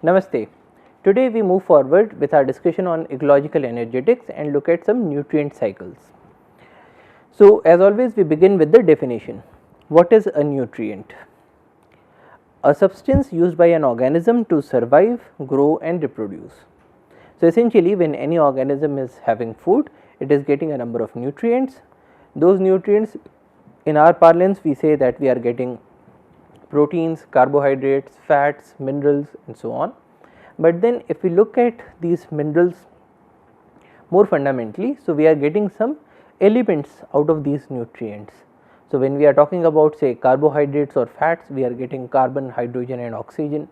Namaste. Today we move forward with our discussion on ecological energetics and look at some nutrient cycles. So, as always we begin with the definition. What is a nutrient? A substance used by an organism to survive, grow and reproduce. So, essentially when any organism is having food, it is getting a number of nutrients. Those nutrients, in our parlance we say that we are getting proteins, carbohydrates, fats, minerals and so on. But then if we look at these minerals more fundamentally, so we are getting some elements out of these nutrients. So, when we are talking about say carbohydrates or fats, we are getting carbon, hydrogen and oxygen.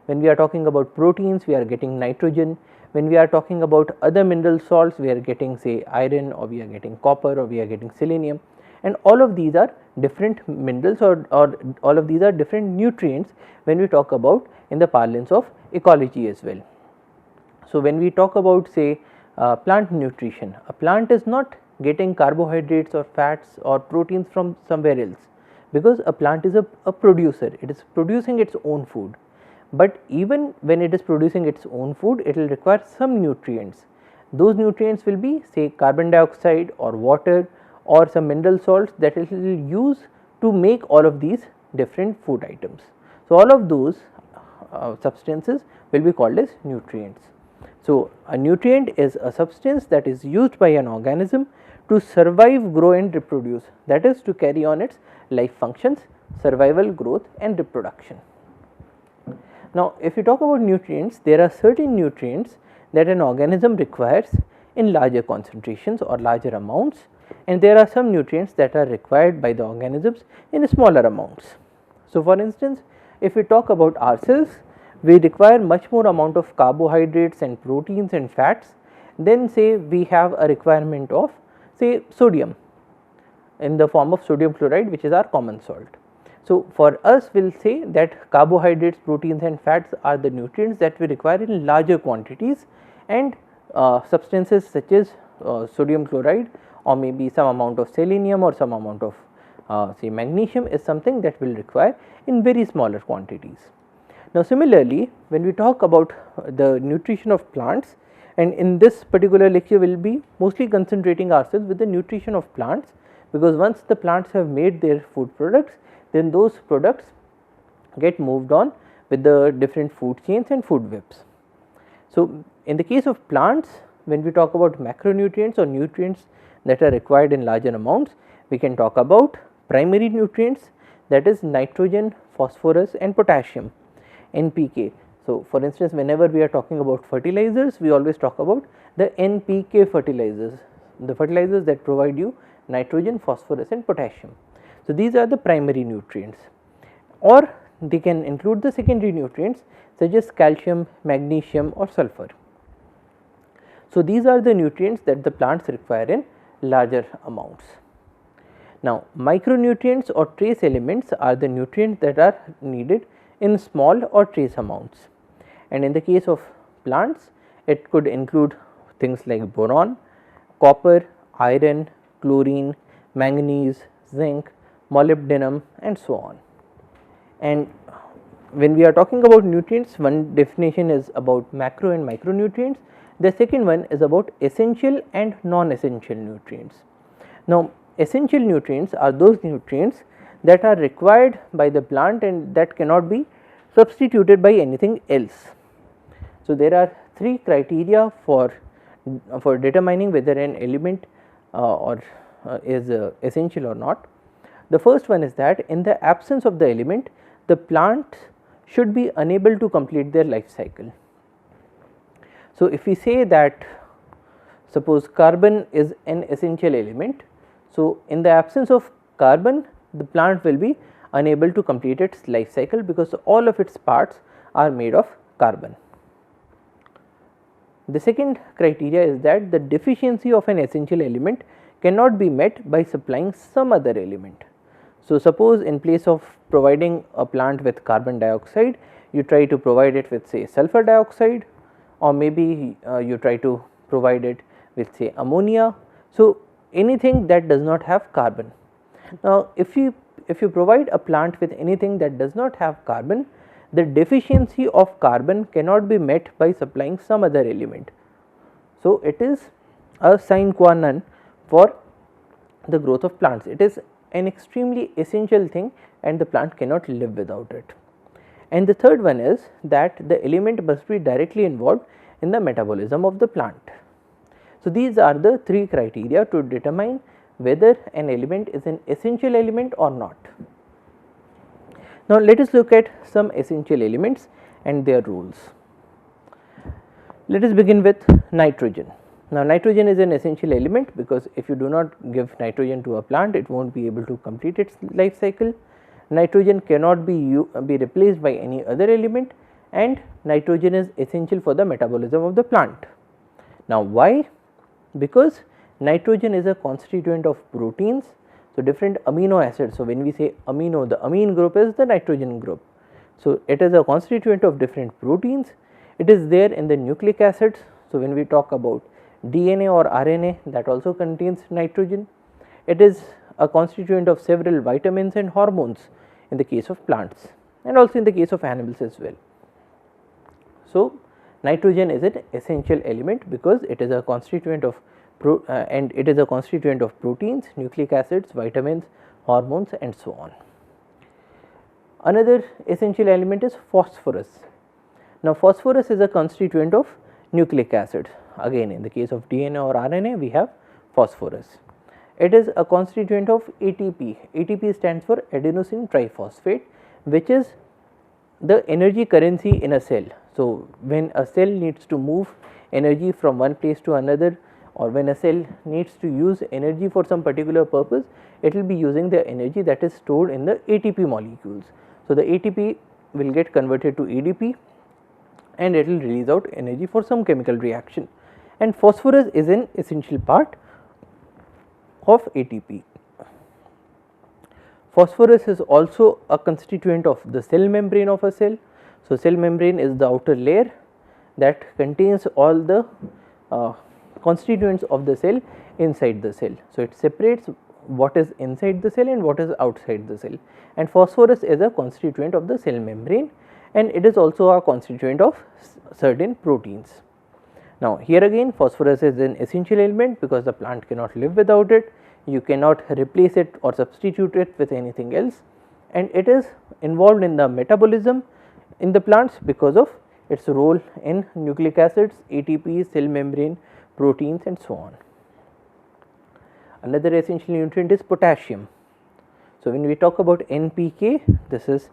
When we are talking about proteins, we are getting nitrogen. When we are talking about other mineral salts, we are getting say iron, or we are getting copper, or we are getting selenium, and all of these are different minerals or all of these are different nutrients when we talk about in the parlance of ecology as well. So, when we talk about say plant nutrition, a plant is not getting carbohydrates or fats or proteins from somewhere else, because a plant is a producer, it is producing its own food. But even when it is producing its own food, it will require some nutrients. Those nutrients will be say carbon dioxide or water or some mineral salts that it will use to make all of these different food items. So, all of those substances will be called as nutrients. So, a nutrient is a substance that is used by an organism to survive, grow and reproduce, that is to carry on its life functions, survival, growth and reproduction. Now, if you talk about nutrients, there are certain nutrients that an organism requires in larger concentrations or larger amounts, and there are some nutrients that are required by the organisms in smaller amounts. So, for instance, if we talk about ourselves, we require much more amount of carbohydrates and proteins and fats than say we have a requirement of say sodium in the form of sodium chloride, which is our common salt. So, for us we will say that carbohydrates, proteins and fats are the nutrients that we require in larger quantities, and substances such as sodium chloride or maybe some amount of selenium or some amount of say magnesium is something that will require in very smaller quantities. Now, similarly when we talk about the nutrition of plants, and in this particular lecture we will be mostly concentrating ourselves with the nutrition of plants, because once the plants have made their food products, then those products get moved on with the different food chains and food webs. So, in the case of plants, when we talk about macronutrients or nutrients that are required in larger amounts, we can talk about primary nutrients, that is nitrogen, phosphorus and potassium, NPK. So, for instance, whenever we are talking about fertilizers, we always talk about the NPK fertilizers, the fertilizers that provide you nitrogen, phosphorus and potassium. So, these are the primary nutrients, or they can include the secondary nutrients such as calcium, magnesium or sulphur. So, these are the nutrients that the plants require in larger amounts. Now, micronutrients or trace elements are the nutrients that are needed in small or trace amounts, and in the case of plants it could include things like boron, copper, iron, chlorine, manganese, zinc, molybdenum and so on. And when we are talking about nutrients, one definition is about macro and micronutrients, the second one is about essential and non-essential nutrients. Now, essential nutrients are those nutrients that are required by the plant and that cannot be substituted by anything else. So, there are three criteria for determining whether an element is essential or not. The first one is that in the absence of the element, the plant should be unable to complete their life cycle. So, if we say that suppose carbon is an essential element, so in the absence of carbon, the plant will be unable to complete its life cycle, because all of its parts are made of carbon. The second criteria is that the deficiency of an essential element cannot be met by supplying some other element. So, suppose in place of providing a plant with carbon dioxide, you try to provide it with say sulphur dioxide, or maybe you try to provide it with say ammonia. So, anything that does not have carbon. Now, if you provide a plant with anything that does not have carbon, the deficiency of carbon cannot be met by supplying some other element. So, it is a sine qua non for the growth of plants. It is an extremely essential thing and the plant cannot live without it. And the third one is that the element must be directly involved in the metabolism of the plant. So, these are the three criteria to determine whether an element is an essential element or not. Now, let us look at some essential elements and their roles. Let us begin with nitrogen. Now, nitrogen is an essential element because if you do not give nitrogen to a plant, it will not be able to complete its life cycle. Nitrogen cannot be replaced by any other element, and nitrogen is essential for the metabolism of the plant. Now, why? Because nitrogen is a constituent of proteins. So, different amino acids. So, when we say amino, the amine group is the nitrogen group. So, it is a constituent of different proteins. It is there in the nucleic acids. So, when we talk about DNA or RNA, that also contains nitrogen. It is a constituent of several vitamins and hormones in the case of plants and also in the case of animals as well. So, nitrogen is an essential element because it is a constituent of proteins, nucleic acids, vitamins, hormones and so on. Another essential element is phosphorus. Now, phosphorus is a constituent of nucleic acid. Again, in the case of DNA or RNA, we have phosphorus. It is a constituent of ATP. ATP stands for adenosine triphosphate, which is the energy currency in a cell. So, when a cell needs to move energy from one place to another, or when a cell needs to use energy for some particular purpose, it will be using the energy that is stored in the ATP molecules. So, the ATP will get converted to ADP and it will release out energy for some chemical reaction, and phosphorus is an essential part of ATP. Phosphorus is also a constituent of the cell membrane of a cell. So, cell membrane is the outer layer that contains all the constituents of the cell inside the cell. So, it separates what is inside the cell and what is outside the cell, and phosphorus is a constituent of the cell membrane, and it is also a constituent of certain proteins. Now, here again phosphorus is an essential element because the plant cannot live without it. You cannot replace it or substitute it with anything else, and it is involved in the metabolism in the plants because of its role in nucleic acids, ATP, cell membrane, proteins and so on. Another essential nutrient is potassium. So, when we talk about NPK, this is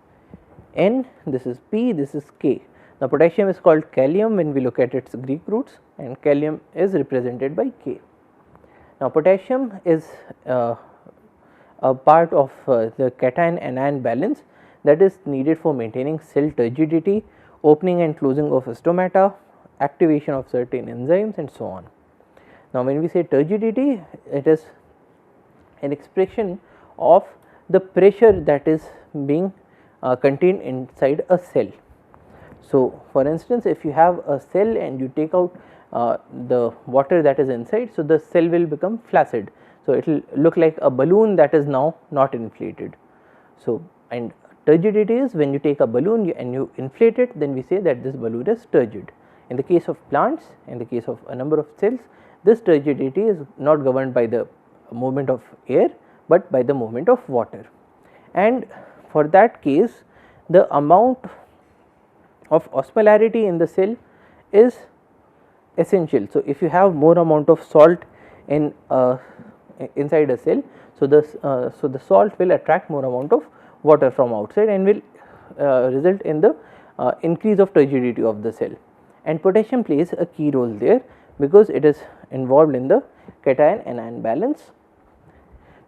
N, this is P, this is K. Now, potassium is called kalium when we look at its Greek roots, and kalium is represented by K. Now, potassium is a part of the cation anion balance that is needed for maintaining cell turgidity, opening and closing of stomata, activation of certain enzymes and so on. Now, when we say turgidity, it is an expression of the pressure that is being contained inside a cell. So, for instance, if you have a cell and you take out the water that is inside, so the cell will become flaccid. So, it will look like a balloon that is now not inflated. So, and turgidity is when you take a balloon and you inflate it, then we say that this balloon is turgid. In the case of plants, in the case of a number of cells, this turgidity is not governed by the movement of air, but by the movement of water. And for that case, the amount of osmolarity in the cell is essential. So, if you have more amount of salt in inside a cell, so the salt will attract more amount of water from outside and will result in the increase of turgidity of the cell, and potassium plays a key role there because it is involved in the cation anion balance,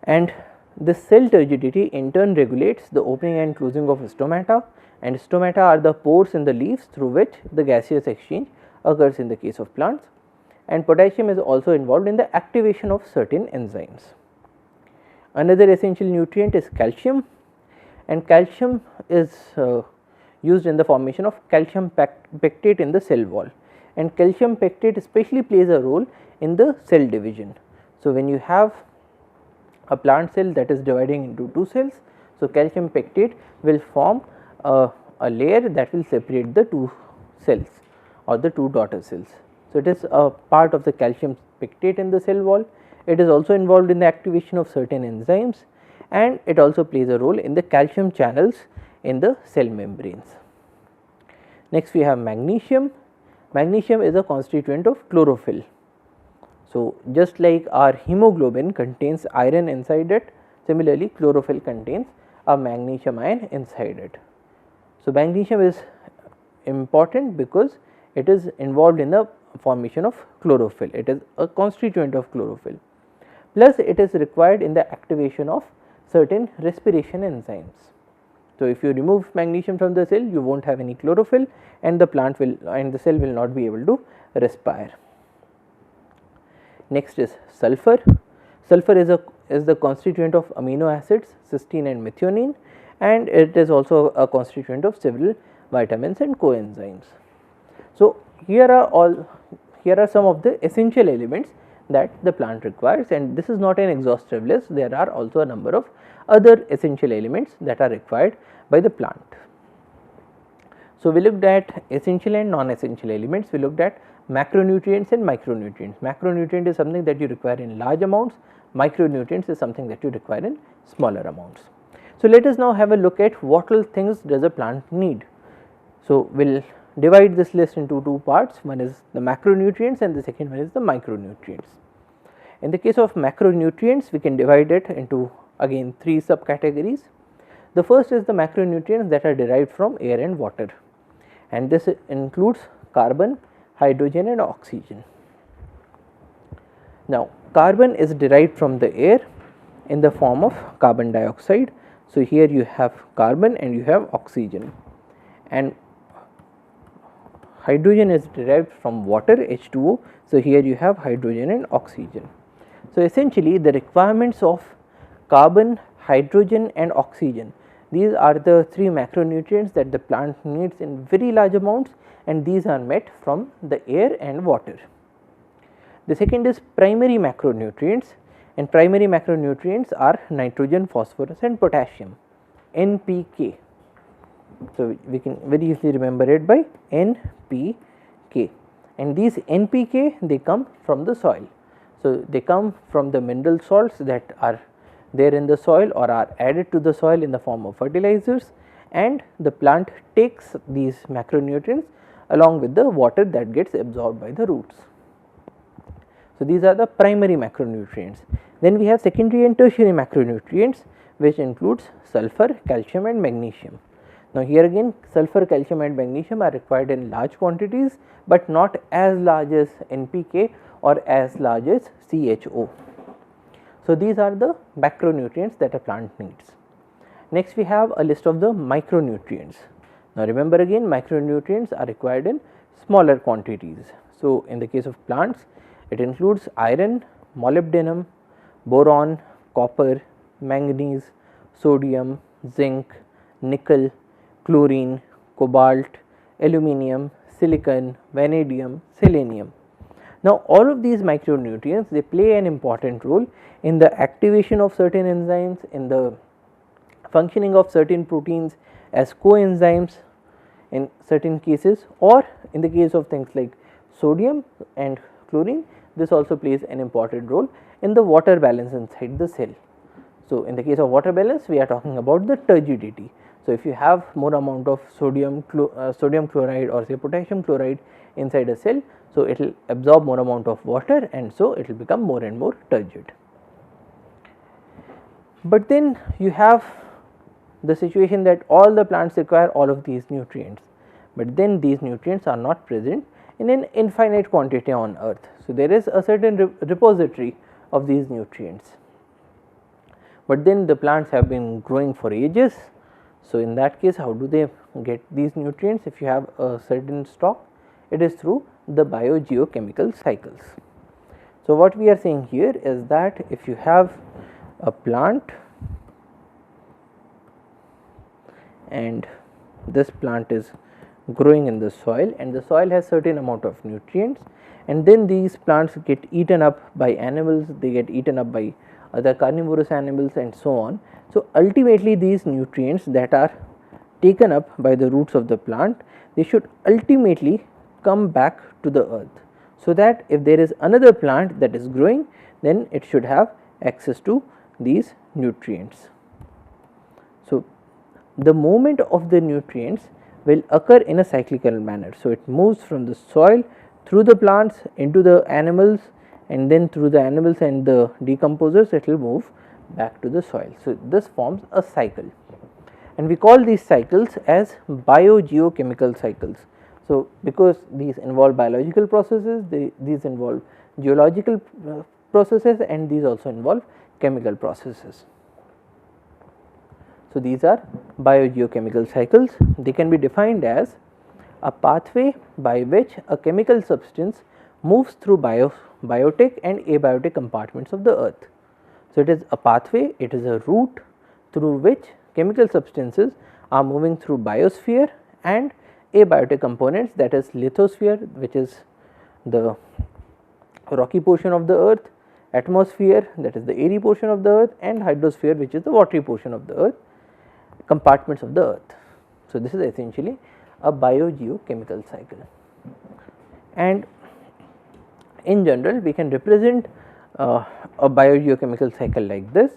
and the cell turgidity in turn regulates the opening and closing of stomata, and stomata are the pores in the leaves through which the gaseous exchange occurs in the case of plants, and potassium is also involved in the activation of certain enzymes. Another essential nutrient is calcium, and calcium is used in the formation of calcium pectate in the cell wall, and calcium pectate especially plays a role in the cell division. So, when you have a plant cell that is dividing into two cells, so calcium pectate will form a a layer that will separate the two cells or the two daughter cells. So, it is a part of the calcium pectate in the cell wall. It is also involved in the activation of certain enzymes, and it also plays a role in the calcium channels in the cell membranes. Next we have magnesium. Magnesium is a constituent of chlorophyll. So, just like our hemoglobin contains iron inside it, similarly chlorophyll contains a magnesium ion inside it. So, magnesium is important because it is involved in the formation of chlorophyll. It is a constituent of chlorophyll, plus it is required in the activation of certain respiration enzymes. So, if you remove magnesium from the cell, you will not have any chlorophyll, and the plant will and the cell will not be able to respire. Next is sulphur. Sulphur is the constituent of amino acids cysteine and methionine, and it is also a constituent of several vitamins and coenzymes. So, here are some of the essential elements that the plant requires, and this is not an exhaustive list. There are also a number of other essential elements that are required by the plant. So, we looked at essential and non-essential elements. We looked at macronutrients and micronutrients. Macronutrient is something that you require in large amounts, micronutrients is something that you require in smaller amounts. So, let us now have a look at what all things does a plant need. So, we will divide this list into two parts. One is the macronutrients and the second one is the micronutrients. In the case of macronutrients, we can divide it into again three subcategories. The first is the macronutrients that are derived from air and water, and this includes carbon, hydrogen and oxygen. Now, carbon is derived from the air in the form of carbon dioxide. So, here you have carbon and you have oxygen, and hydrogen is derived from water H2O. So, here you have hydrogen and oxygen. So, essentially the requirements of carbon, hydrogen and oxygen, these are the three macronutrients that the plant needs in very large amounts, and these are met from the air and water. The second is primary macronutrients, and primary macronutrients are nitrogen, phosphorus and potassium, NPK. So, we can very easily remember it by NPK, and these NPK they come from the soil. So, they come from the mineral salts that are there in the soil or are added to the soil in the form of fertilizers, and the plant takes these macronutrients along with the water that gets absorbed by the roots. So, these are the primary macronutrients. Then we have secondary and tertiary macronutrients, which includes sulphur, calcium and magnesium. Now, here again sulphur, calcium and magnesium are required in large quantities, but not as large as NPK or as large as CHO. So, these are the macronutrients that a plant needs. Next we have a list of the micronutrients. Now, remember again micronutrients are required in smaller quantities. So, in the case of plants, it includes iron, molybdenum, boron, copper, manganese, sodium, zinc, nickel, chlorine, cobalt, aluminium, silicon, vanadium, selenium. Now, all of these micronutrients they play an important role in the activation of certain enzymes, in the functioning of certain proteins as coenzymes in certain cases, or in the case of things like sodium and chlorine, this also plays an important role in the water balance inside the cell. So, in the case of water balance, we are talking about the turgidity. So, if you have more amount of sodium chloride or say potassium chloride inside a cell, so it will absorb more amount of water, and so it will become more and more turgid. But then you have the situation that all the plants require all of these nutrients, but then these nutrients are not present in an infinite quantity on earth. So, there is a certain repository of these nutrients, but then the plants have been growing for ages. So, in that case, how do they get these nutrients? If you have a certain stock, it is through the biogeochemical cycles. So, what we are saying here is that if you have a plant and this plant is growing in the soil, and the soil has certain amount of nutrients, and then these plants get eaten up by animals, they get eaten up by other carnivorous animals and so on. So, ultimately these nutrients that are taken up by the roots of the plant, they should ultimately come back to the earth, so that if there is another plant that is growing, then it should have access to these nutrients. So, the movement of the nutrients will occur in a cyclical manner. So, it moves from the soil through the plants into the animals, and then through the animals and the decomposers it will move back to the soil. So, this forms a cycle, and we call these cycles as biogeochemical cycles. So, because these involve biological processes, these involve geological processes, and these also involve chemical processes. So, these are biogeochemical cycles. They can be defined as a pathway by which a chemical substance moves through biotic and abiotic compartments of the earth. So, it is a pathway, it is a route through which chemical substances are moving through biosphere and abiotic components, that is lithosphere, which is the rocky portion of the earth, atmosphere, that is the airy portion of the earth, and hydrosphere, which is the watery portion of the earth, compartments of the earth. So, this is essentially a biogeochemical cycle, and in general we can represent a biogeochemical cycle like this.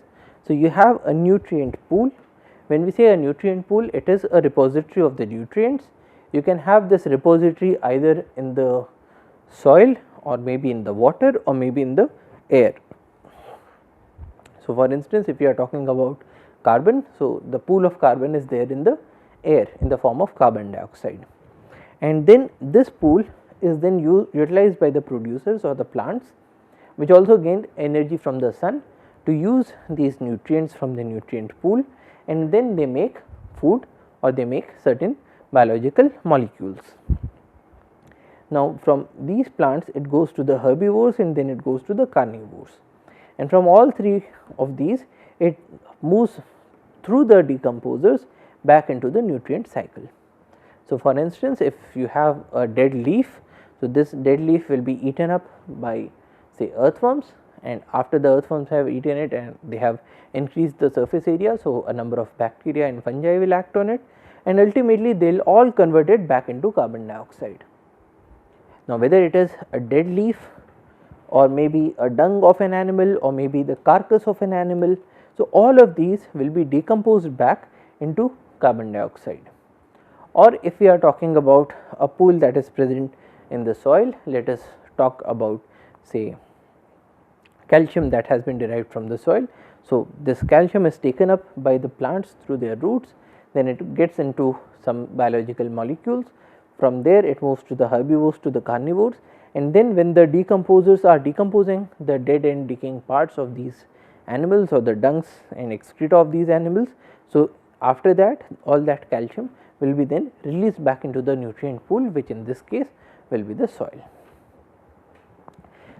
So, you have a nutrient pool. When we say a nutrient pool, it is a repository of the nutrients. You can have this repository either in the soil, or maybe in the water, or maybe in the air. So, for instance, if you are talking about carbon, so the pool of carbon is there in the air in the form of carbon dioxide, and then this pool is then utilized by the producers or the plants, which also gain energy from the sun to use these nutrients from the nutrient pool, and then they make food or they make certain biological molecules. Now, from these plants it goes to the herbivores, and then it goes to the carnivores, and from all three of these it moves through the decomposers back into the nutrient cycle. So, for instance, if you have a dead leaf, so this dead leaf will be eaten up by say earthworms, and after the earthworms have eaten it and they have increased the surface area, so a number of bacteria and fungi will act on it, and ultimately they will all convert it back into carbon dioxide. Now, whether it is a dead leaf, or maybe a dung of an animal, or maybe the carcass of an animal, so all of these will be decomposed back into carbon dioxide. Or if we are talking about a pool that is present in the soil, let us talk about say calcium that has been derived from the soil. So, this calcium is taken up by the plants through their roots, then it gets into some biological molecules. From there it moves to the herbivores, to the carnivores, and then when the decomposers are decomposing the dead and decaying parts of these animals, or the dungs and excreta of these animals, so after that all that calcium will be then released back into the nutrient pool, which in this case will be the soil.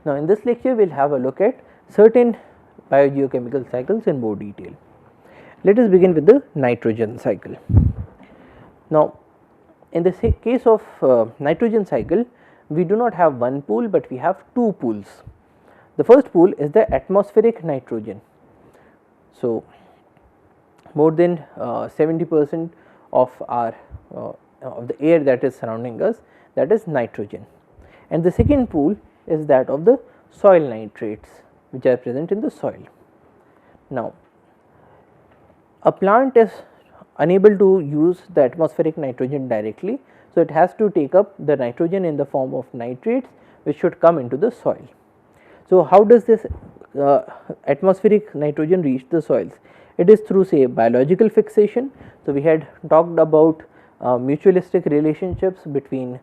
Now, in this lecture we will have a look at certain biogeochemical cycles in more detail. Let us begin with the nitrogen cycle. Now, in the case of nitrogen cycle, we do not have one pool, but we have two pools. The first pool is the atmospheric nitrogen. So, more than 70% of our of the air that is surrounding us, that is nitrogen, and the second pool is that of the soil nitrates, which are present in the soil. Now, a plant is unable to use the atmospheric nitrogen directly, so it has to take up the nitrogen in the form of nitrates, which should come into the soil. So, how does this atmospheric nitrogen reach the soils? It is through say biological fixation. So, we had talked about mutualistic relationships between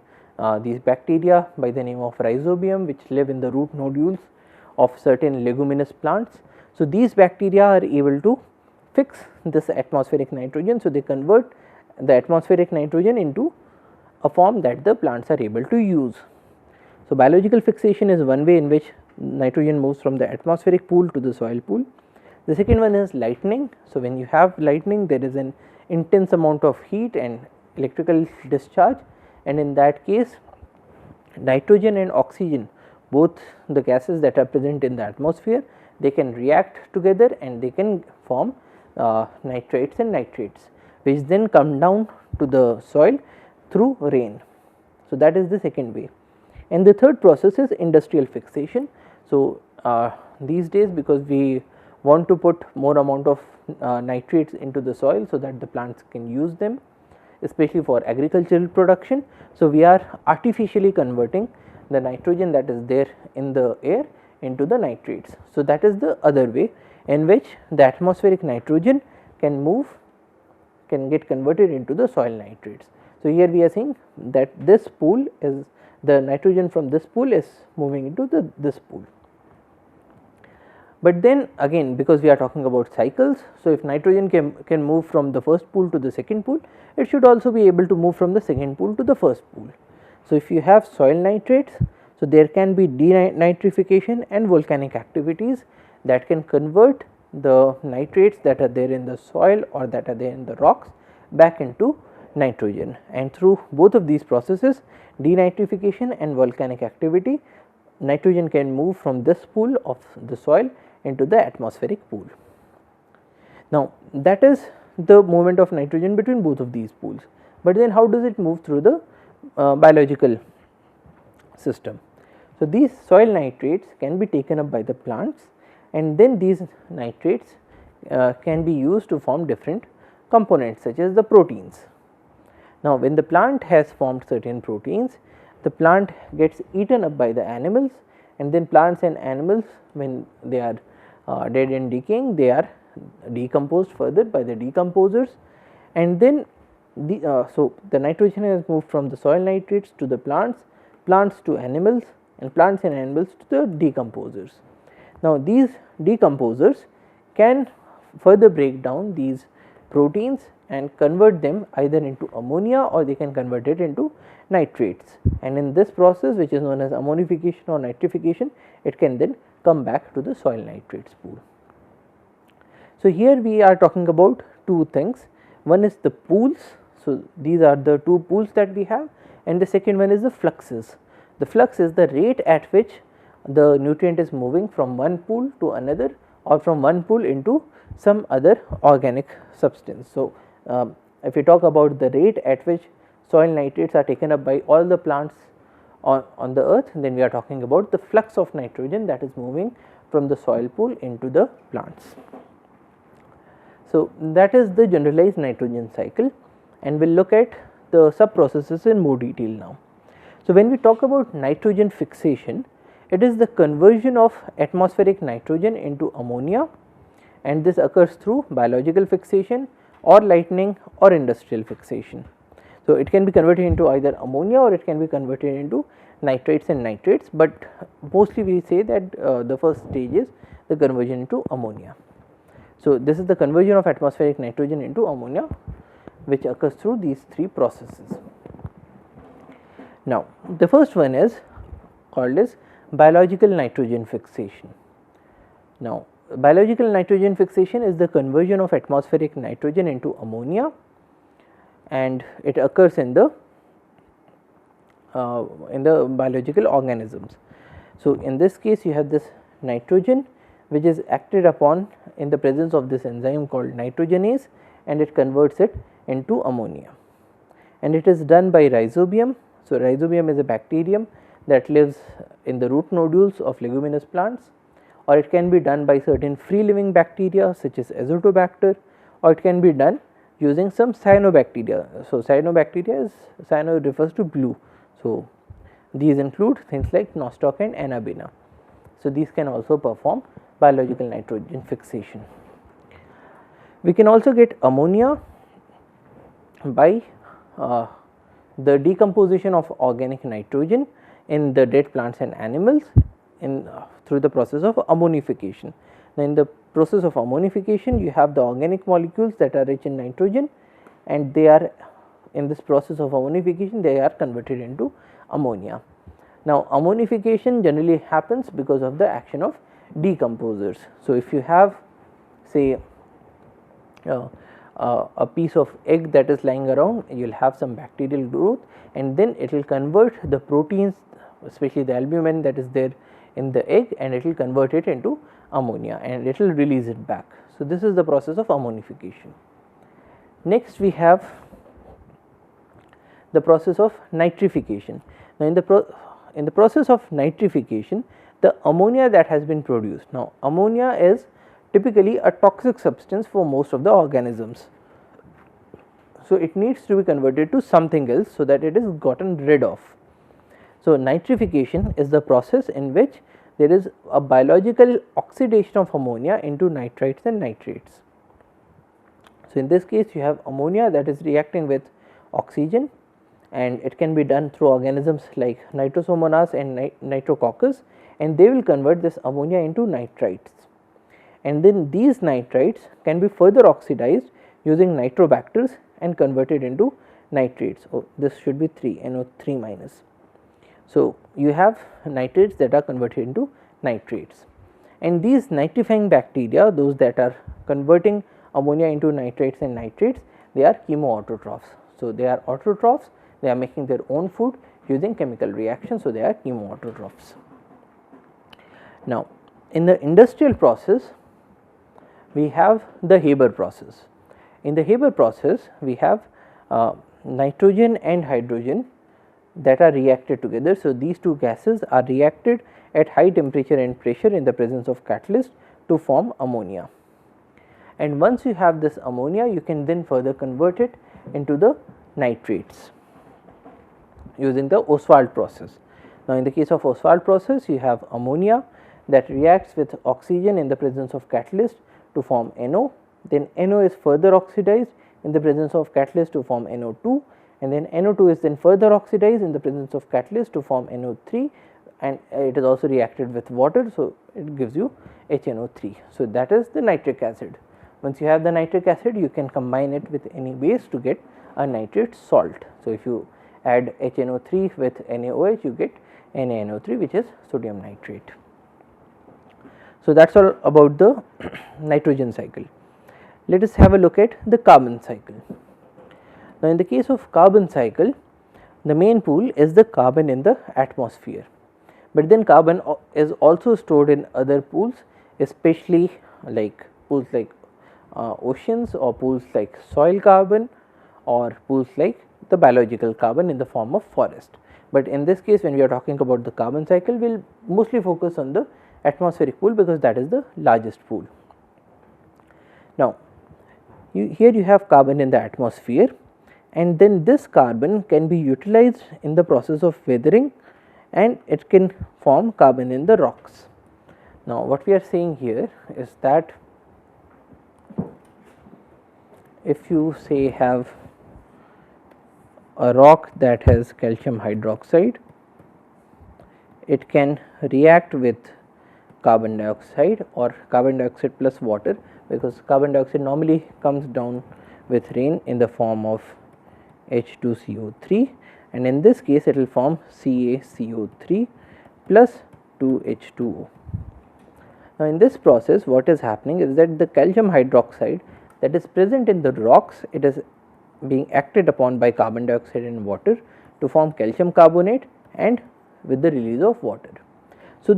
these bacteria by the name of rhizobium, which live in the root nodules of certain leguminous plants. So, these bacteria are able to fix this atmospheric nitrogen. So, they convert the atmospheric nitrogen into a form that the plants are able to use. So, biological fixation is one way in which nitrogen moves from the atmospheric pool to the soil pool. The second one is lightning. So, when you have lightning, there is an intense amount of heat and electrical discharge, and in that case nitrogen and oxygen, both the gases that are present in the atmosphere, they can react together and they can form nitrates and nitrates. which then come down to the soil through rain. So, that is the second way. And the third process is industrial fixation. So, these days, because we want to put more amount of nitrates into the soil, so that the plants can use them, especially for agricultural production. So, we are artificially converting the nitrogen that is there in the air into the nitrates. So, that is the other way in which the atmospheric nitrogen can get converted into the soil nitrates. So, here we are saying that this pool is the nitrogen from this pool is moving into this pool. But then again, because we are talking about cycles, so if nitrogen can move from the first pool to the second pool, it should also be able to move from the second pool to the first pool. So, if you have soil nitrates, so there can be denitrification and volcanic activities that can convert the nitrates that are there in the soil or that are there in the rocks back into nitrogen, and through both of these processes, denitrification and volcanic activity, nitrogen can move from this pool of the soil into the atmospheric pool. Now, that is the movement of nitrogen between both of these pools, but then how does it move through the biological system? So, these soil nitrates can be taken up by the plants, and then these nitrates can be used to form different components such as the proteins. Now, when the plant has formed certain proteins, the plant gets eaten up by the animals, and then plants and animals, when they are dead and decaying, they are decomposed further by the decomposers, and then so the nitrogen has moved from the soil nitrates to the plants, plants to animals, and plants and animals to the decomposers. Now, these decomposers can further break down these proteins and convert them either into ammonia or they can convert it into nitrates, and in this process, which is known as ammonification or nitrification, it can then come back to the soil nitrates pool. So, here we are talking about two things. One is the pools. So, these are the two pools that we have, and the second one is the fluxes. The flux is the rate at which the nutrient is moving from one pool to another or from one pool into some other organic substance. So, if we talk about the rate at which soil nitrates are taken up by all the plants on the earth, then we are talking about the flux of nitrogen that is moving from the soil pool into the plants. So, that is the generalized nitrogen cycle, and we will look at the sub processes in more detail now. So, when we talk about nitrogen fixation, it is the conversion of atmospheric nitrogen into ammonia, and this occurs through biological fixation or lightning or industrial fixation. So, it can be converted into either ammonia or it can be converted into nitrates and nitrates, but mostly we say that the first stage is the conversion into ammonia. So, this is the conversion of atmospheric nitrogen into ammonia, which occurs through these three processes. Now, the first one is called as biological nitrogen fixation. Now, biological nitrogen fixation is the conversion of atmospheric nitrogen into ammonia, and it occurs in the biological organisms. So, in this case you have this nitrogen which is acted upon in the presence of this enzyme called nitrogenase, and it converts it into ammonia, and it is done by rhizobium. So, rhizobium is a bacterium that lives in the root nodules of leguminous plants, or it can be done by certain free living bacteria such as azotobacter, or it can be done using some cyanobacteria. So, cyanobacteria is, cyano refers to blue. So, these include things like nostoc and anabena. So, these can also perform biological nitrogen fixation. We can also get ammonia by the decomposition of organic nitrogen in the dead plants and animals through the process of ammonification. Now, in the process of ammonification, you have the organic molecules that are rich in nitrogen, and they are in this process of ammonification they are converted into ammonia. Now, ammonification generally happens because of the action of decomposers. So, if you have say a piece of egg that is lying around, you will have some bacterial growth, and then it will convert the proteins, especially the albumin that is there in the egg, and it will convert it into ammonia and it will release it back. So, this is the process of ammonification. Next we have the process of nitrification. Now, in the process of nitrification, the ammonia that has been produced. Now, ammonia is typically a toxic substance for most of the organisms. So, it needs to be converted to something else so that it is gotten rid of. So, nitrification is the process in which there is a biological oxidation of ammonia into nitrites and nitrates. So, in this case you have ammonia that is reacting with oxygen, and it can be done through organisms like Nitrosomonas and Nitrococcus, and they will convert this ammonia into nitrites, and then these nitrites can be further oxidized using nitrobacters and converted into nitrates. Oh, this should be 3 NO3 minus. So, you have nitrates that are converted into nitrates, and these nitrifying bacteria, those that are converting ammonia into nitrates and nitrates, they are chemoautotrophs. So, they are autotrophs, they are making their own food using chemical reaction. So, they are chemoautotrophs. Now, in the industrial process we have the Haber process. In the Haber process we have nitrogen and hydrogen that are reacted together. So, these two gases are reacted at high temperature and pressure in the presence of catalyst to form ammonia, and once you have this ammonia, you can then further convert it into the nitrates using the Ostwald process. Now, in the case of Ostwald process, you have ammonia that reacts with oxygen in the presence of catalyst to form NO, then NO is further oxidized in the presence of catalyst to form NO2, and then NO2 is then further oxidized in the presence of catalyst to form NO3, and it is also reacted with water. So, it gives you HNO3. So, that is the nitric acid. Once you have the nitric acid, you can combine it with any base to get a nitrate salt. So, if you add HNO3 with NaOH, you get NaNO3, which is sodium nitrate. So, that is all about the nitrogen cycle. Let us have a look at the carbon cycle. Now, in the case of carbon cycle, the main pool is the carbon in the atmosphere, but then carbon is also stored in other pools, especially like pools like oceans, or pools like soil carbon, or pools like the biological carbon in the form of forest. But in this case, when we are talking about the carbon cycle, we will mostly focus on the atmospheric pool because that is the largest pool. Now, here you have carbon in the atmosphere, and then this carbon can be utilized in the process of weathering, and it can form carbon in the rocks. Now, what we are saying here is that if you say have a rock that has calcium hydroxide, it can react with carbon dioxide or carbon dioxide plus water, because carbon dioxide normally comes down with rain in the form of H2CO3, and in this case it will form CaCO3 plus 2H2O. Now, in this process what is happening is that the calcium hydroxide that is present in the rocks, it is being acted upon by carbon dioxide and water to form calcium carbonate, and with the release of water. So,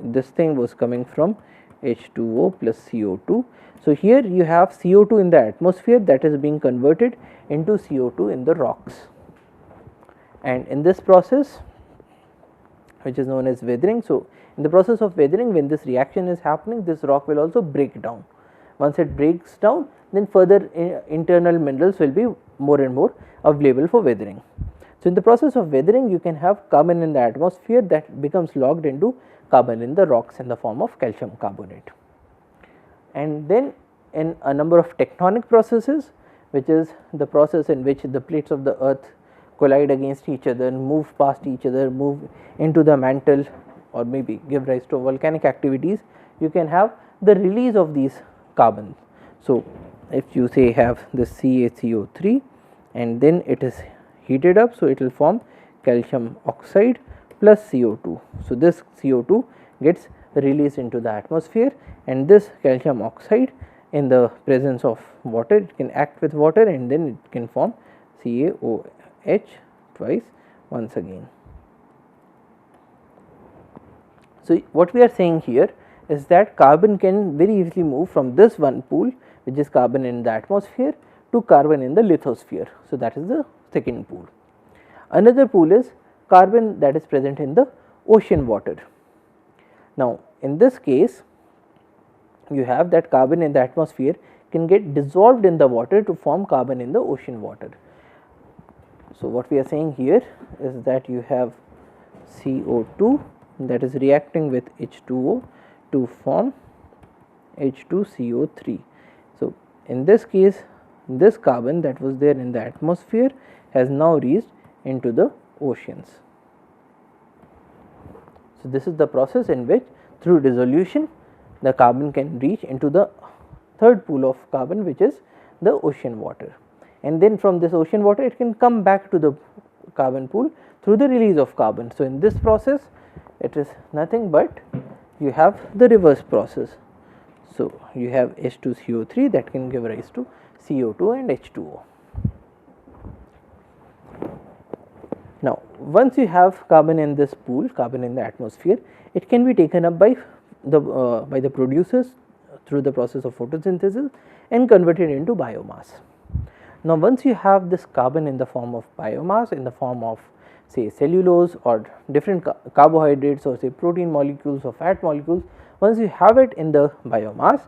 this thing was coming from H2O plus CO2. So, here you have CO2 in the atmosphere that is being converted into CO2 in the rocks, and in this process, which is known as weathering. So, in the process of weathering, when this reaction is happening, this rock will also break down. Once it breaks down, then further internal minerals will be more and more available for weathering. So, in the process of weathering, you can have carbon in the atmosphere that becomes locked into carbon in the rocks in the form of calcium carbonate. And then in a number of tectonic processes, which is the process in which the plates of the earth collide against each other, move past each other, move into the mantle, or maybe give rise to volcanic activities, you can have the release of these carbons. So, if you say have the CaCO3 and then it is heated up, so it will form calcium oxide plus CO2. So, this CO2 gets released into the atmosphere, and this calcium oxide in the presence of water, it can act with water and then it can form CaOH twice once again. So, what we are saying here is that carbon can very easily move from this one pool, which is carbon in the atmosphere, to carbon in the lithosphere. So, that is the second pool. Another pool is carbon that is present in the ocean water. Now, in this case, you have that carbon in the atmosphere can get dissolved in the water to form carbon in the ocean water. So, what we are saying here is that you have CO2 that is reacting with H2O to form H2CO3. So, in this case, this carbon that was there in the atmosphere has now reached into the oceans. So, this is the process in which through dissolution the carbon can reach into the third pool of carbon, which is the ocean water, and then from this ocean water it can come back to the carbon pool through the release of carbon. So, in this process it is nothing but you have the reverse process. So, you have H2CO3 that can give rise to CO2 and H2O. Now, once you have carbon in this pool, carbon in the atmosphere, it can be taken up by the producers through the process of photosynthesis and converted into biomass. Now, once you have this carbon in the form of biomass, in the form of say cellulose or different carbohydrates or say protein molecules or fat molecules, once you have it in the biomass,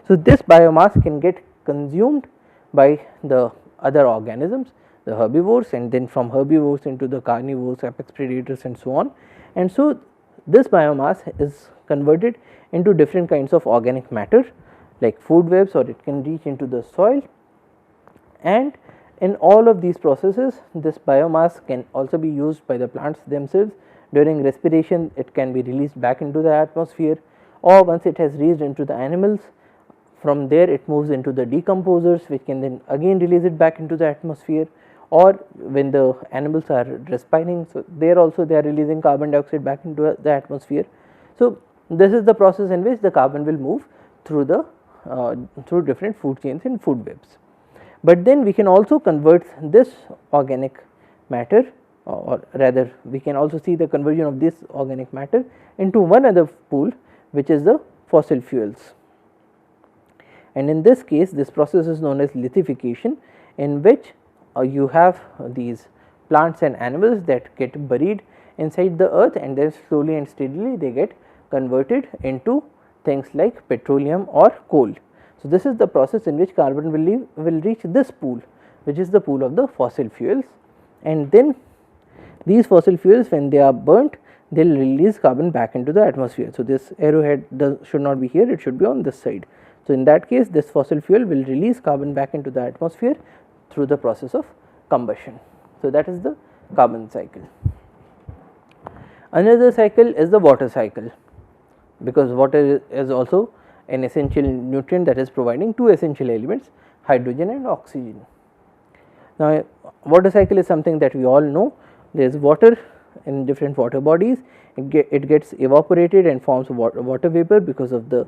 so this biomass can get consumed by the other organisms, the herbivores, and then from herbivores into the carnivores, apex predators and so on. And so, this biomass is converted into different kinds of organic matter like food webs, or it can reach into the soil, and in all of these processes this biomass can also be used by the plants themselves. During respiration it can be released back into the atmosphere, or once it has reached into the animals, from there it moves into the decomposers, which can then again release it back into the atmosphere, or when the animals are respiring, so there also they are releasing carbon dioxide back into the atmosphere. So, this is the process in which the carbon will move through the through different food chains and food webs. But then we can also convert this organic matter, or rather we can also see the conversion of this organic matter into one other pool, which is the fossil fuels. And in this case this process is known as lithification, in which you have these plants and animals that get buried inside the earth, and then slowly and steadily they get converted into things like petroleum or coal. So, this is the process in which carbon will reach this pool, which is the pool of the fossil fuels, and then these fossil fuels, when they are burnt, they will release carbon back into the atmosphere. So, this arrowhead should not be here, it should be on this side. So, in that case this fossil fuel will release carbon back into the atmosphere through the process of combustion. So, that is the carbon cycle. Another cycle is the water cycle, because water is also an essential nutrient that is providing two essential elements, hydrogen and oxygen. Now, water cycle is something that we all know. There is water in different water bodies, it gets evaporated and forms water vapor because of the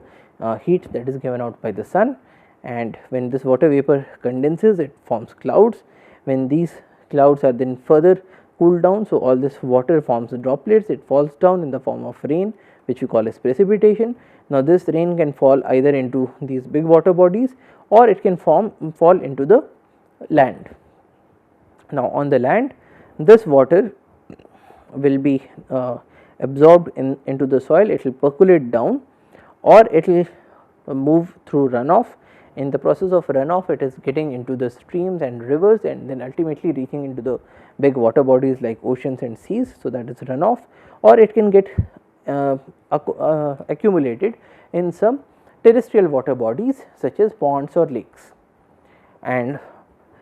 heat that is given out by the sun, and when this water vapor condenses it forms clouds. When these clouds are then further cooled down, so all this water forms droplets, it falls down in the form of rain, which we call as precipitation. Now, this rain can fall either into these big water bodies, or it can fall into the land. Now, on the land this water will be absorbed into the soil, it will percolate down, or it will move through runoff. In the process of runoff it is getting into the streams and rivers, and then ultimately reaching into the big water bodies like oceans and seas. So, that is runoff, or it can get accumulated in some terrestrial water bodies such as ponds or lakes. And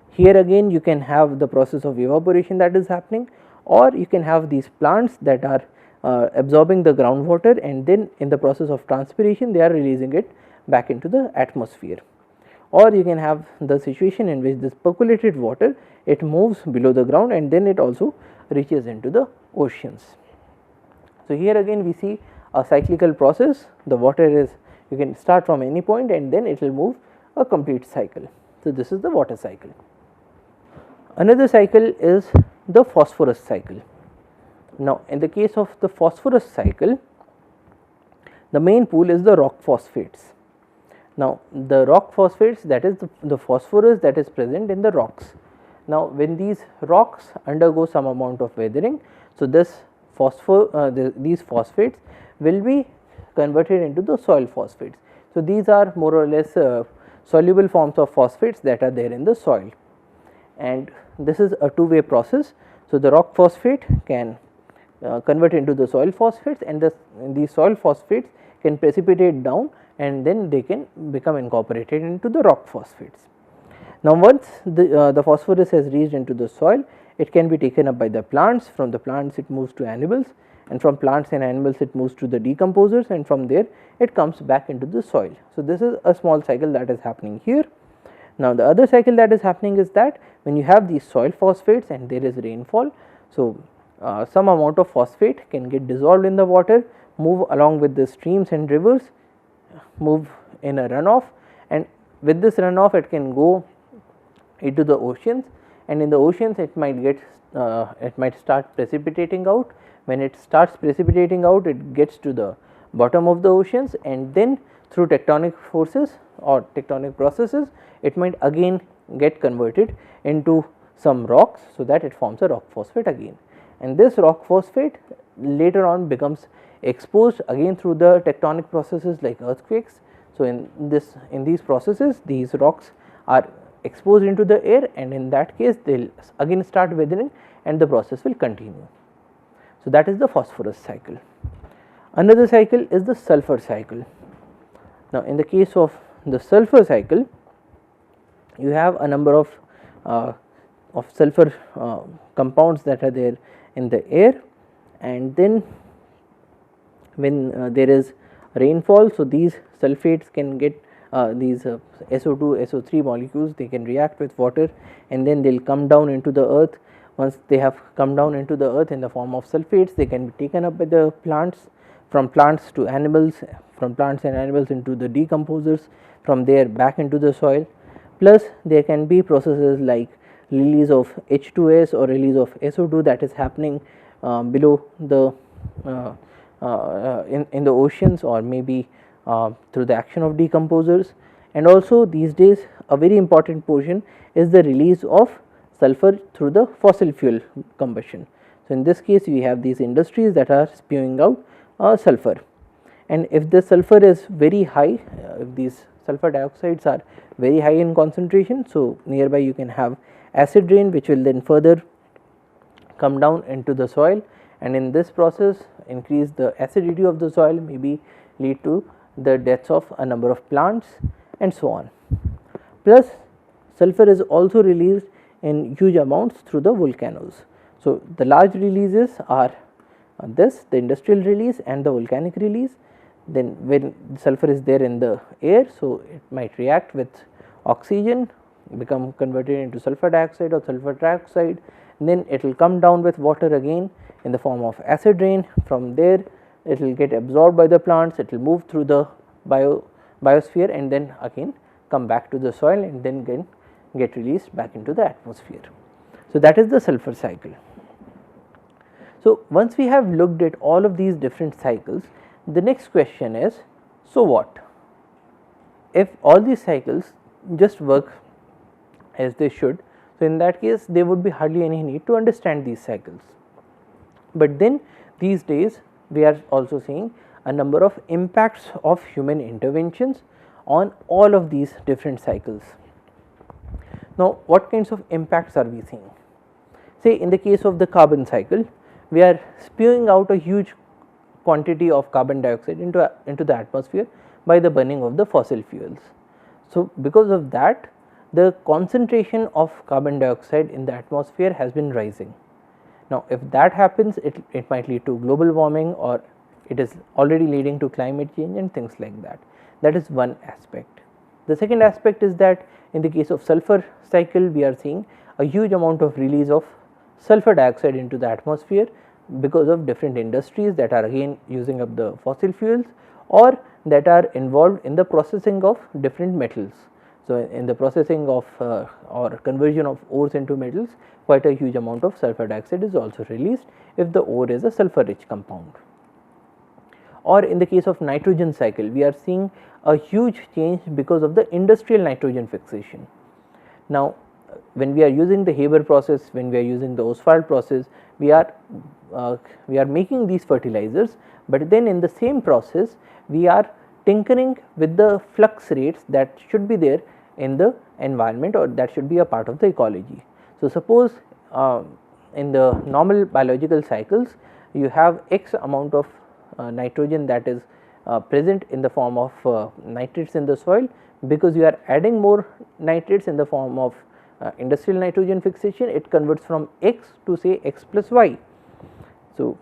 here again you can have the process of evaporation that is happening, or you can have these plants that are absorbing the groundwater, and then in the process of transpiration they are releasing it back into the atmosphere. Or you can have the situation in which this percolated water, it moves below the ground and then it also reaches into the oceans. So, here again we see a cyclical process. The water is, you can start from any point and then it will move a complete cycle. So, this is the water cycle. Another cycle is the phosphorus cycle. Now, in the case of the phosphorus cycle, The main pool is the rock phosphates. Now, the rock phosphates, that is the phosphorus that is present in the rocks. Now, when these rocks undergo some amount of weathering, so this these phosphates will be converted into the soil phosphates. So, these are more or less soluble forms of phosphates that are there in the soil, and this is a two-way process. So, the rock phosphate can convert into the soil phosphates, and these soil phosphates can precipitate down, and then they can become incorporated into the rock phosphates. Now, once the phosphorus has reached into the soil, it can be taken up by the plants. From the plants it moves to animals, and from plants and animals it moves to the decomposers, and from there it comes back into the soil. So, this is a small cycle that is happening here. Now, the other cycle that is happening is that when you have these soil phosphates and there is rainfall, so some amount of phosphate can get dissolved in the water, move along with the streams and rivers, move in a runoff, and with this runoff it can go into the oceans, and in the oceans it might start precipitating out. When it starts precipitating out, it gets to the bottom of the oceans, and then through tectonic forces or tectonic processes, it might again get converted into some rocks, so that it forms a rock phosphate again, and this rock phosphate later on becomes exposed again through the tectonic processes like earthquakes. So, in these processes, these rocks are exposed into the air, and in that case they will again start weathering, and the process will continue. So, that is the phosphorus cycle. Another cycle is the sulphur cycle. Now, in the case of the sulphur cycle, you have a number of sulphur compounds that are there in the air, and then when there is rainfall, so these sulfates can get these SO2, SO3 molecules, they can react with water, and then they will come down into the earth. Once they have come down into the earth in the form of sulfates, they can be taken up by the plants, from plants to animals, from plants and animals into the decomposers, from there back into the soil. Plus there can be processes like release of H2S or release of SO2 that is happening below the in the oceans, or maybe through the action of decomposers. And also these days a very important portion is the release of sulphur through the fossil fuel combustion. So, in this case we have these industries that are spewing out sulphur, and if the sulphur is very high, if these sulphur dioxides are very high in concentration, so nearby you can have acid rain, which will then further come down into the soil, and in this process increase the acidity of the soil, maybe lead to the deaths of a number of plants and so on. Plus sulphur is also released in huge amounts through the volcanoes. So, the large releases are the industrial release and the volcanic release. Then when sulphur is there in the air, so it might react with oxygen, become converted into sulphur dioxide or sulphur trioxide, then it will come down with water again in the form of acid rain. From there it will get absorbed by the plants, it will move through the biosphere, and then again come back to the soil, and then get released back into the atmosphere. So, that is the sulphur cycle. So, once we have looked at all of these different cycles, the next question is, so what? If all these cycles just work as they should, so in that case there would be hardly any need to understand these cycles. But then these days we are also seeing a number of impacts of human interventions on all of these different cycles. Now, what kinds of impacts are we seeing? Say in the case of the carbon cycle, we are spewing out a huge quantity of carbon dioxide into the atmosphere by the burning of the fossil fuels. So, because of that, the concentration of carbon dioxide in the atmosphere has been rising. Now, if that happens, it might lead to global warming, or it is already leading to climate change and things like that. That is one aspect. The second aspect is that in the case of sulphur cycle, we are seeing a huge amount of release of sulphur dioxide into the atmosphere because of different industries that are again using up the fossil fuels, or that are involved in the processing of different metals. So, in the processing of or conversion of ores into metals, quite a huge amount of sulphur dioxide is also released if the ore is a sulphur rich compound. or in the case of nitrogen cycle, we are seeing a huge change because of the industrial nitrogen fixation. Now, when we are using the Haber process, when we are using the Ostwald process, we are making these fertilizers, but then in the same process we are tinkering with the flux rates that should be there in the environment, or that should be a part of the ecology. So, suppose in the normal biological cycles you have x amount of nitrogen that is present in the form of nitrates in the soil, because you are adding more nitrates in the form of industrial nitrogen fixation, it converts from x to say x plus y. So,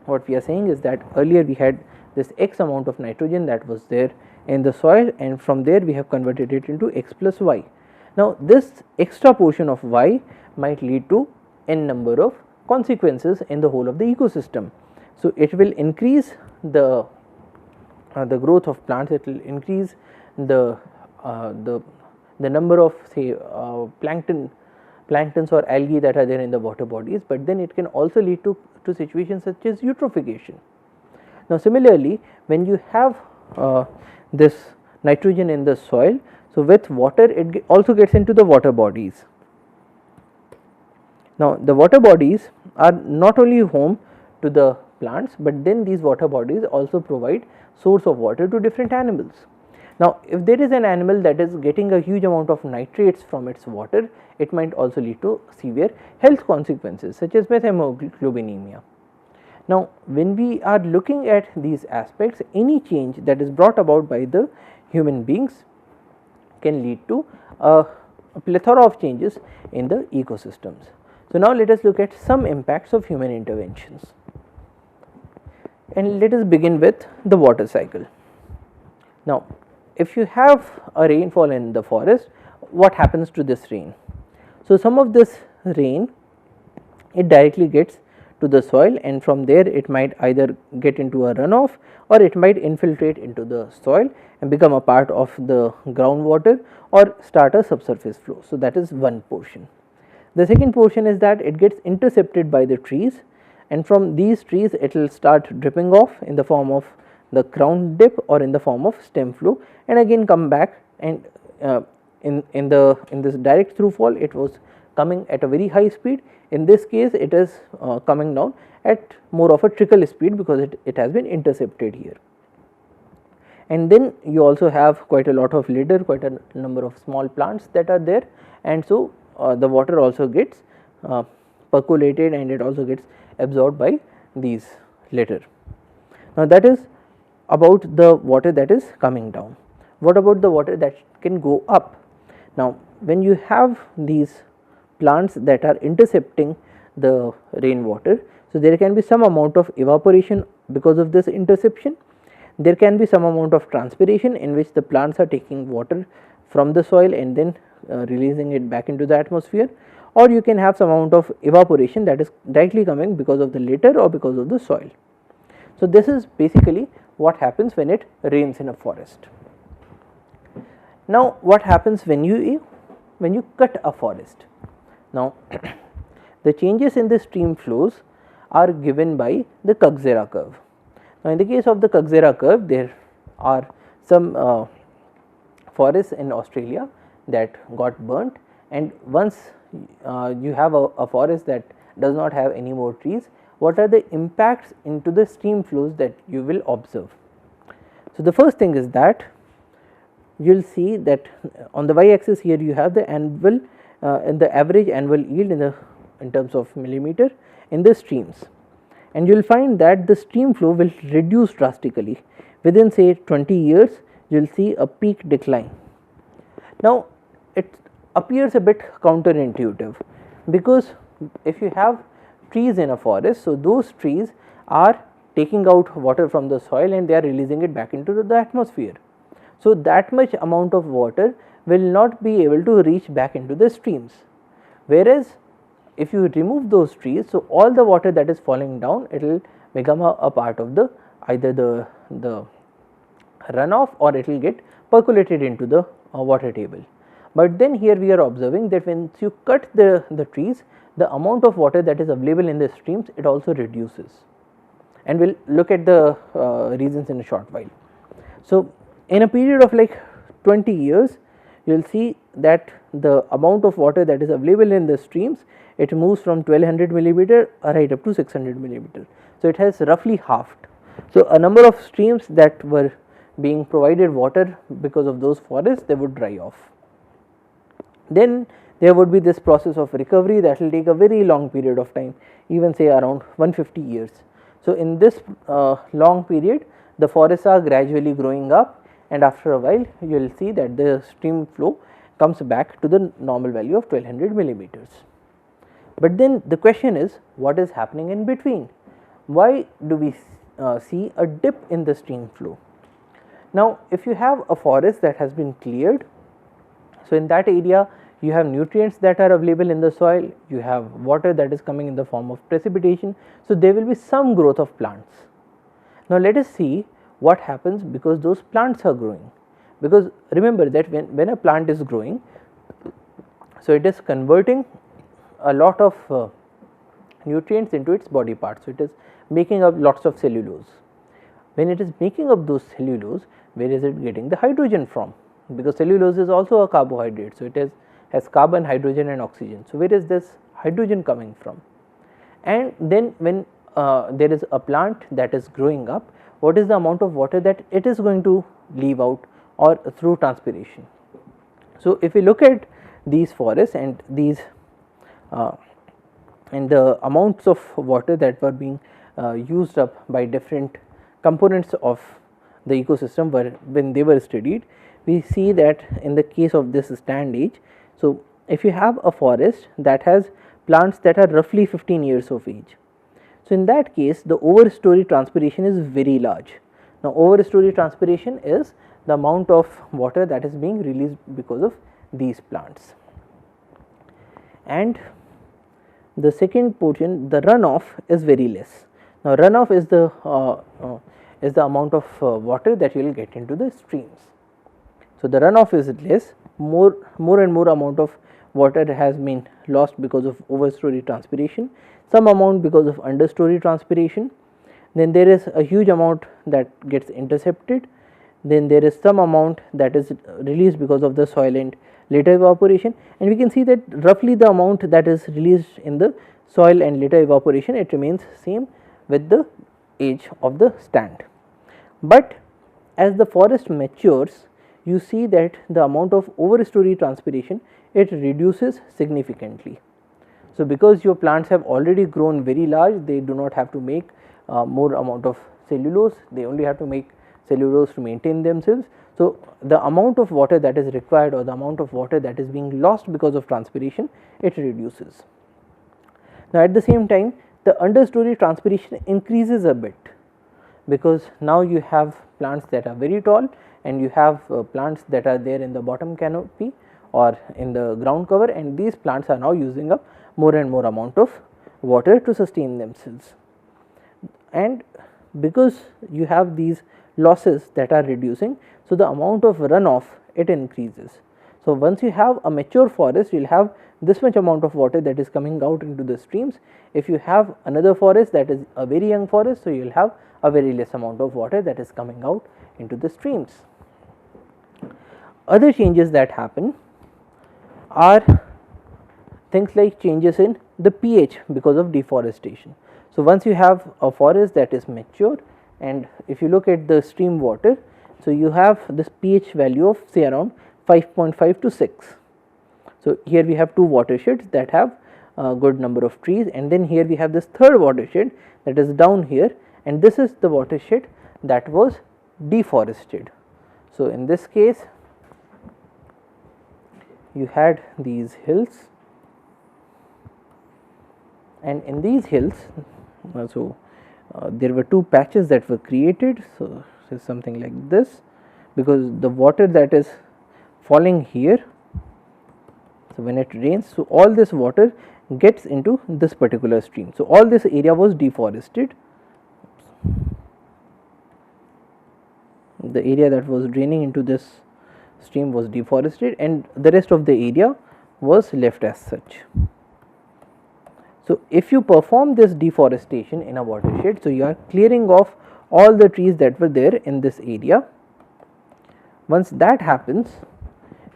what we are saying is that earlier we had this x amount of nitrogen that was there in the soil, and from there we have converted it into x plus y. Now, this extra portion of y might lead to n number of consequences in the whole of the ecosystem. So, it will increase the growth of plants, it will increase the number of say planktons or algae that are there in the water bodies, but then it can also lead to situations such as eutrophication. Now, similarly, when you have this nitrogen in the soil, so with water it also gets into the water bodies. Now, the water bodies are not only home to the plants, but then these water bodies also provide source of water to different animals. Now, if there is an animal that is getting a huge amount of nitrates from its water, it might also lead to severe health consequences such as methemoglobinemia. Now, when we are looking at these aspects, any change that is brought about by the human beings can lead to a plethora of changes in the ecosystems. So, now let us look at some impacts of human interventions, and let us begin with the water cycle. Now, if you have a rainfall in the forest, what happens to this rain? So, some of this rain, it directly gets to the soil, and from there it might either get into a runoff, or it might infiltrate into the soil and become a part of the groundwater or start a subsurface flow. So, that is one portion. The second portion is that it gets intercepted by the trees, and from these trees it will start dripping off in the form of the crown dip or in the form of stem flow, and again come back, and in this direct through fall it was coming at a very high speed. In this case it is coming down at more of a trickle speed because it has been intercepted here. And then you also have quite a lot of litter, quite a number of small plants that are there, and so the water also gets percolated and it also gets absorbed by these litter. Now, that is about the water that is coming down. What about the water that can go up? Now, when you have these plants that are intercepting the rainwater, so there can be some amount of evaporation because of this interception. There can be some amount of transpiration in which the plants are taking water from the soil and then releasing it back into the atmosphere, or you can have some amount of evaporation that is directly coming because of the litter or because of the soil. So, this is basically what happens when it rains in a forest. Now, what happens when you cut a forest? Now, the changes in the stream flows are given by the Coxera curve. Now, in the case of the Coxera curve, there are some forests in Australia that got burnt, and once you have a forest that does not have any more trees, what are the impacts into the stream flows that you will observe? So, the first thing is that you will see that on the y axis here you have the annual in the average annual yield in terms of millimeter in the streams, and you will find that the stream flow will reduce drastically within say 20 years. You will see a peak decline. Now, it appears a bit counterintuitive, because if you have trees in a forest, so those trees are taking out water from the soil and they are releasing it back into the atmosphere. So, that much amount of water will not be able to reach back into the streams, whereas if you remove those trees, so all the water that is falling down, it will become a part of the either the runoff, or it will get percolated into the water table. But then here we are observing that once you cut the trees, the amount of water that is available in the streams, it also reduces. and we will look at the reasons in a short while. So, in a period of like 20 years, you will see that the amount of water that is available in the streams, it moves from 1200 millimeter right up to 600 millimeter. So, it has roughly halved. So, a number of streams that were being provided water because of those forests, they would dry off. Then there would be this process of recovery that will take a very long period of time, even say around 150 years. So, in this long period, the forests are gradually growing up, and after a while you will see that the stream flow comes back to the normal value of 1200 millimeters. But then the question is, what is happening in between? Why do we see a dip in the stream flow? Now, if you have a forest that has been cleared, so in that area you have nutrients that are available in the soil, you have water that is coming in the form of precipitation. So, there will be some growth of plants. Now, let us see what happens because those plants are growing, because remember that when a plant is growing, so it is converting a lot of nutrients into its body parts. So, it is making up lots of cellulose. When it is making up those cellulose, where is it getting the hydrogen from? Because cellulose is also a carbohydrate. So, it has carbon, hydrogen and oxygen. So, where is this hydrogen coming from? And then when there is a plant that is growing up, what is the amount of water that it is going to leave out or through transpiration? So, if we look at these forests and these and the amounts of water that were being used up by different components of the ecosystem when they were studied, we see that in the case of this stand age. So, if you have a forest that has plants that are roughly 15 years of age, so in that case the overstory transpiration is very large. Now, overstory transpiration is the amount of water that is being released because of these plants. And the second portion, the runoff, is very less. Now, runoff is the amount of water that you will get into the streams. So, the runoff is less, more and more amount of water has been lost because of overstory transpiration, some amount because of understory transpiration, then there is a huge amount that gets intercepted, then there is some amount that is released because of the soil and later evaporation, and we can see that roughly the amount that is released in the soil and later evaporation, it remains same with the age of the stand. But as the forest matures, you see that the amount of overstory transpiration, it reduces significantly. So, because your plants have already grown very large, they do not have to make more amount of cellulose, they only have to make cellulose to maintain themselves. So, the amount of water that is required or the amount of water that is being lost because of transpiration, it reduces. Now, at the same time, the understory transpiration increases a bit, because now you have plants that are very tall and you have plants that are there in the bottom canopy or in the ground cover, and these plants are now using up more and more amount of water to sustain themselves. And because you have these losses that are reducing, so the amount of runoff, it increases. So, once you have a mature forest, you will have this much amount of water that is coming out into the streams. If you have another forest that is a very young forest, so you will have a very less amount of water that is coming out into the streams. Other changes that happen are things like changes in the pH because of deforestation. So, once you have a forest that is mature, and if you look at the stream water, so you have this pH value of say around 5.5 to 6. So, here we have two watersheds that have a good number of trees, and then here we have this third watershed that is down here, and this is the watershed that was deforested. So, in this case you had these hills, and in these hills there were two patches that were created. So, it is something like this, because the water that is falling here, so when it rains, so all this water gets into this particular stream. So, all this area was deforested, the area that was draining into this stream was deforested, and the rest of the area was left as such. So, if you perform this deforestation in a watershed, so you are clearing off all the trees that were there in this area. Once that happens,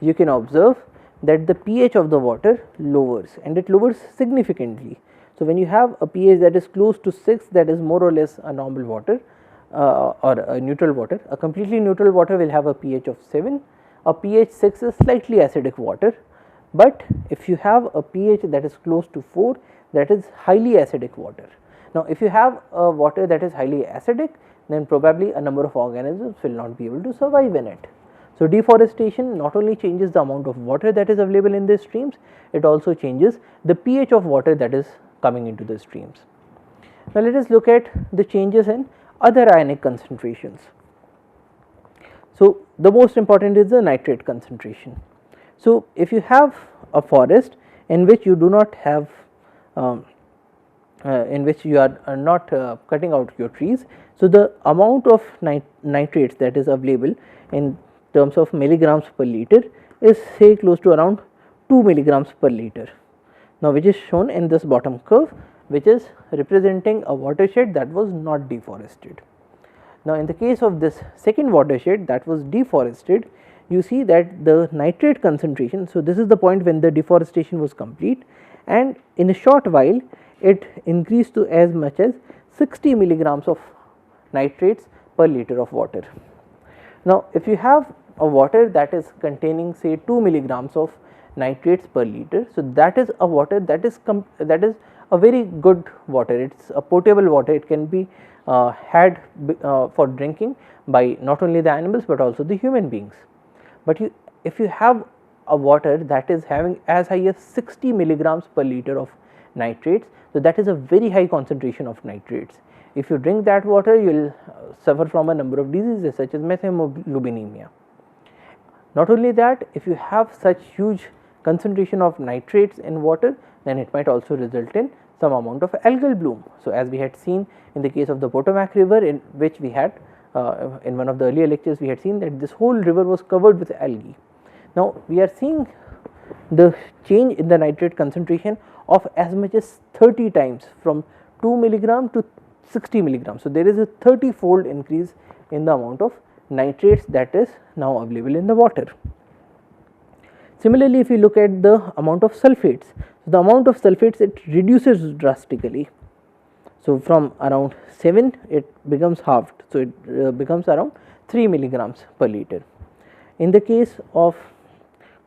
you can observe that the pH of the water lowers, and it lowers significantly. So, when you have a pH that is close to 6, that is more or less a normal water or a neutral water. A completely neutral water will have a pH of 7, a pH 6 is slightly acidic water, but if you have a pH that is close to 4, that is highly acidic water. Now, if you have a water that is highly acidic, then probably a number of organisms will not be able to survive in it. So, deforestation not only changes the amount of water that is available in the streams, it also changes the pH of water that is coming into the streams. Now, let us look at the changes in other ionic concentrations. So, the most important is the nitrate concentration. So, if you have a forest in which you do not have in which you are not cutting out your trees, so the amount of nitrates that is available in terms of milligrams per liter is say close to around 2 milligrams per liter. Now, which is shown in this bottom curve, which is representing a watershed that was not deforested. Now, in the case of this second watershed that was deforested, you see that the nitrate concentration, so this is the point when the deforestation was complete, and in a short while it increased to as much as 60 milligrams of nitrates per liter of water. Now, if you have a water that is containing say 2 milligrams of nitrates per liter, so that is a water that is a very good water, it is a potable water, it can be had for drinking by not only the animals but also the human beings. But if you have a water that is having as high as 60 milligrams per liter of nitrates, so that is a very high concentration of nitrates. If you drink that water, you will suffer from a number of diseases such as methemoglobinemia. Not only that, if you have such huge concentration of nitrates in water, then it might also result in some amount of algal bloom. So, as we had seen in the case of the Potomac river, in which we had in one of the earlier lectures, we had seen that this whole river was covered with algae. Now, we are seeing the change in the nitrate concentration of as much as 30 times from 2 milligram to 60 milligrams. So, there is a 30-fold increase in the amount of nitrates that is now available in the water. Similarly, if you look at the amount of sulfates, the amount of sulfates it reduces drastically. So, from around 7 it becomes halved, so it becomes around 3 milligrams per liter. In the case of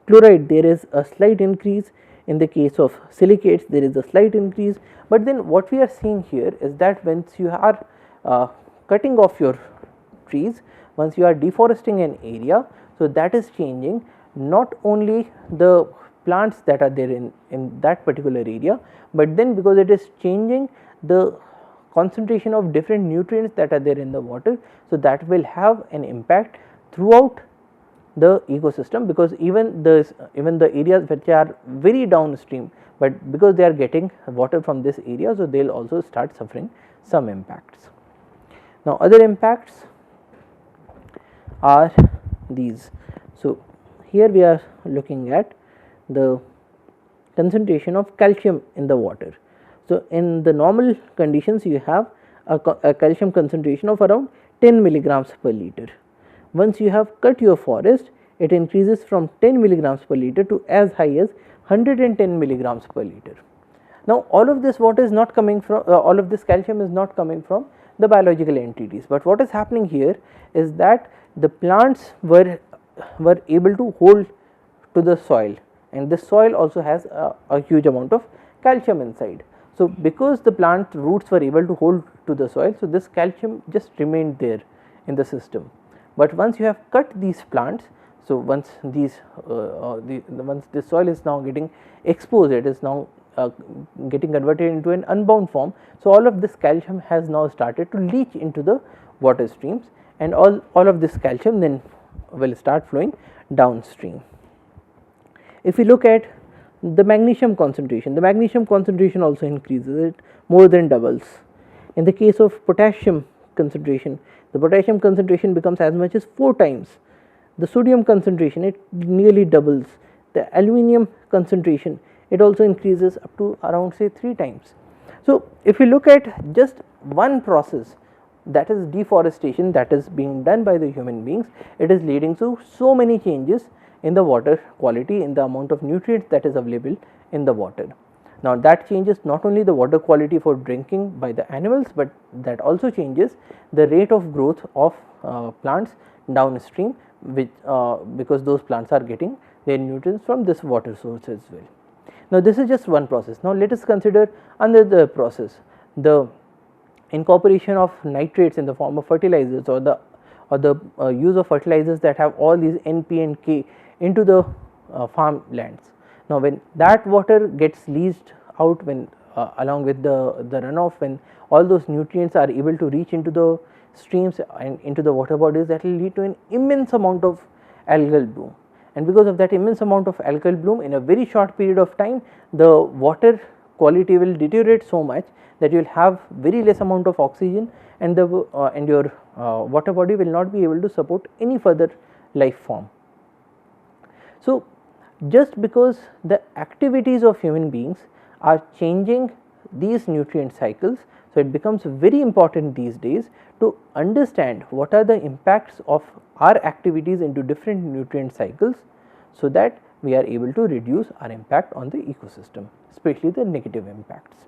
chloride, there is a slight increase. In the case of silicates, there is a slight increase, but then what we are seeing here is that once you are cutting off your trees, once you are deforesting an area, so that is changing not only the plants that are there in that particular area, but then because it is changing the concentration of different nutrients that are there in the water, so that will have an impact throughout the ecosystem, because even the areas which are very downstream, but because they are getting water from this area, so they will also start suffering some impacts. Now, other impacts are these. So, here we are looking at the concentration of calcium in the water. So, in the normal conditions, you have a calcium concentration of around 10 milligrams per liter. Once you have cut your forest, it increases from 10 milligrams per liter to as high as 110 milligrams per liter. Now, all of this water is not coming from all of this calcium is not coming from the biological entities, but what is happening here is that the plants were able to hold to the soil, and this soil also has a huge amount of calcium inside. So, because the plant roots were able to hold to the soil, so this calcium just remained there in the system. But once you have cut these plants, so once once this soil is now getting exposed, it is now getting converted into an unbound form. So, all of this calcium has now started to leach into the water streams, and all of this calcium then will start flowing downstream. If we look at the magnesium concentration also increases, it more than doubles. In the case of potassium concentration, the potassium concentration becomes as much as 4 times. The sodium concentration, it nearly doubles. The aluminum concentration, it also increases up to around say 3 times. So, if you look at just one process, that is deforestation, that is being done by the human beings, it is leading to so many changes in the water quality, in the amount of nutrients that is available in the water. Now, that changes not only the water quality for drinking by the animals, but that also changes the rate of growth of plants downstream, which because those plants are getting their nutrients from this water source as well. Now, this is just one process. Now, let us consider another process, the incorporation of nitrates in the form of fertilizers, or the use of fertilizers that have all these N, P and K into the farmlands. Now, when that water gets leached out, when along with the runoff, when all those nutrients are able to reach into the streams and into the water bodies, that will lead to an immense amount of algal bloom. And because of that immense amount of algal bloom, in a very short period of time, the water quality will deteriorate so much that you will have very less amount of oxygen, and the and your water body will not be able to support any further life form. So, just because the activities of human beings are changing these nutrient cycles, so it becomes very important these days to understand what are the impacts of our activities into different nutrient cycles, so that we are able to reduce our impact on the ecosystem, especially the negative impacts.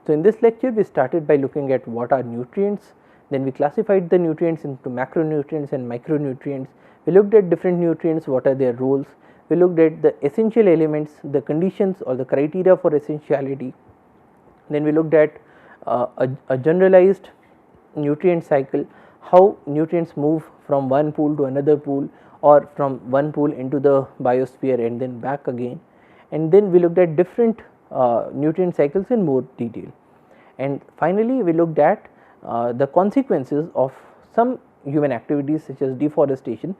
So, in this lecture we started by looking at what are nutrients, then we classified the nutrients into macronutrients and micronutrients. We looked at different nutrients, what are their roles. We looked at the essential elements, the conditions or the criteria for essentiality. Then we looked at a generalized nutrient cycle, how nutrients move from one pool to another pool, or from one pool into the biosphere and then back again. And then we looked at different nutrient cycles in more detail. And finally, we looked at the consequences of some human activities such as deforestation,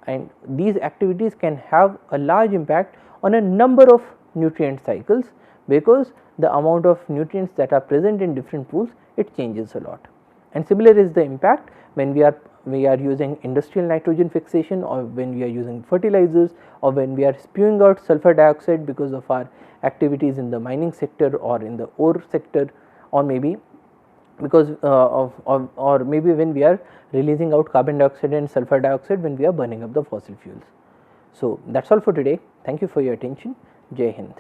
and these activities can have a large impact on a number of nutrient cycles, because the amount of nutrients that are present in different pools, it changes a lot. And similar is the impact when we are using industrial nitrogen fixation, or when we are using fertilizers, or when we are spewing out sulphur dioxide because of our activities in the mining sector or in the ore sector, or maybe because or maybe when we are releasing out carbon dioxide and sulphur dioxide when we are burning up the fossil fuels. So, that is all for today. Thank you for your attention. Jai Hind.